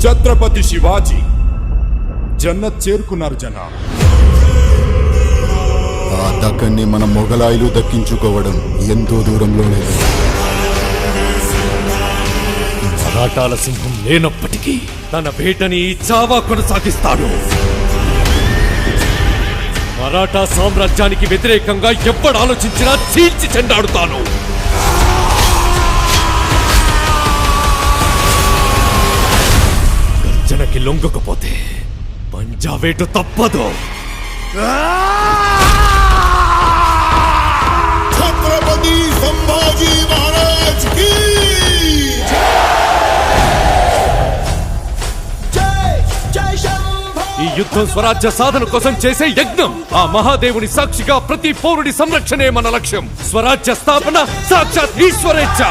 ఛత్రపతి శివాజీ జన్నత్ చేరుకున్నారు జనా. ఆ దక్కన్ని మన మొఘలాయులు దక్కించుకోవడం ఎంతో దూరంలో లేదు. మరాఠాల సింహం లేనప్పటికీ తన వేటని చావా కొనసాగిస్తాడు. మరాఠా సామ్రాజ్యానికి వ్యతిరేకంగా ఎప్పుడు ఆలోచించినా చీల్చి చెండాడుతాను. గర్జనకి లొంగకపోతే పంజావేటు తప్పదు. ఛత్రపతి సంభాజీ మహారాజ్ కి ఈ యుద్ధం స్వరాజ్య సాధన కోసం చేసే యజ్ఞం. ఆ మహాదేవుని సాక్షిగా ప్రతి పౌరుడి సంరక్షణే మన లక్ష్యం. స్వరాజ్య స్థాపన సాక్షాత్ ఈశ్వరేచ్ఛ.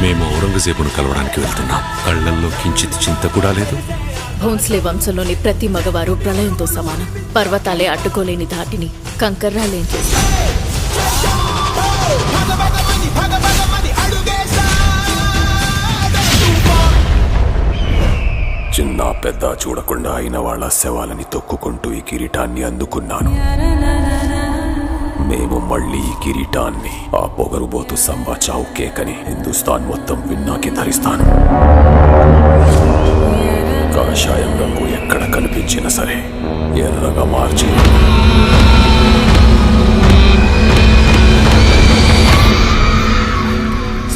మేము ఔరంగజేబును కలవడానికి వెళ్తున్నాం. కళ్లల్లో కించిత్ చింత కూడా లేదు. భోన్స్లే వంశంలోని ప్రతి మగవారు ప్రళయంతో సమానం. పర్వతాలే అడ్డుకోలేని ధాటిని కంకర్రాలేం చేస్తారు. చిన్న పెద్ద చూడకుండా అయిన వాళ్ళ శవాలని తొక్కుకుంటూ ఈ కిరీటాన్ని అందుకున్నాను. మేము మళ్ళీ ఈ కిరీటాన్ని ఆ పొగరుబోతు సంబా చావు కేకని హిందుస్థాన్ మొత్తం విన్నాకి ధరిస్తాను. కాషాయం రంగు ఎక్కడ కనిపించినా సరే ఎర్రగా మార్చి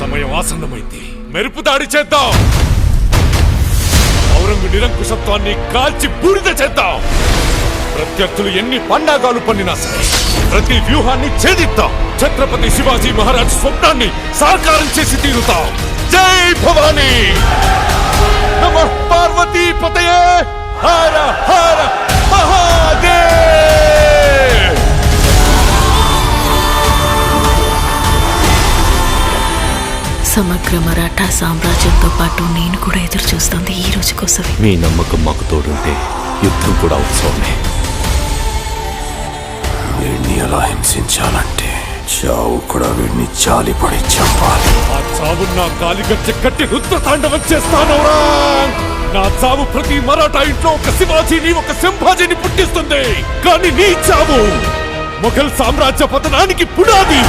సమయం ఆసన్నమైంది. మెరుపు దాడి చేద్దాం. ఔరంగు నిరంకుశత్వాన్ని కాల్చి బూడిద చేద్దాం. ప్రత్యర్థులు ఎన్ని పండాగాలు పన్నినా సరే ప్రతి వ్యూహాన్ని ఛేదిద్దాం. ఛత్రపతి శివాజీ మహారాజ్ స్వప్నాన్ని సాకారం చేసి తీరుతాం. జై భవానీ. నమః పార్వతీ పతయే. హర హర మహాదేవ్. సమగ్ర మరాఠా సామ్రాజ్యంతో పాటు నేను కూడా ఎదురు చూస్తుంది ఈ రోజు కోసమే. మీ నమ్మకం మాకు తోడుంటే యుద్ధం కూడా ఉత్సవమే. వీడిని ఎలా హింసించాలంటే చావు కూడా వీడిని జాలిపడి చంపాలి. ఆ చావు నా కాలిగట్టె కట్టి రుద్రతాండవం చేస్తాను. నా చావు ప్రతి మరాఠా ఇంట్లో ఒక శివాజీని ఒక సంభాజీని పుట్టిస్తుంది. కానీ నీ చావు మొఘల్ సామ్రాజ్య పతనానికి పునాది.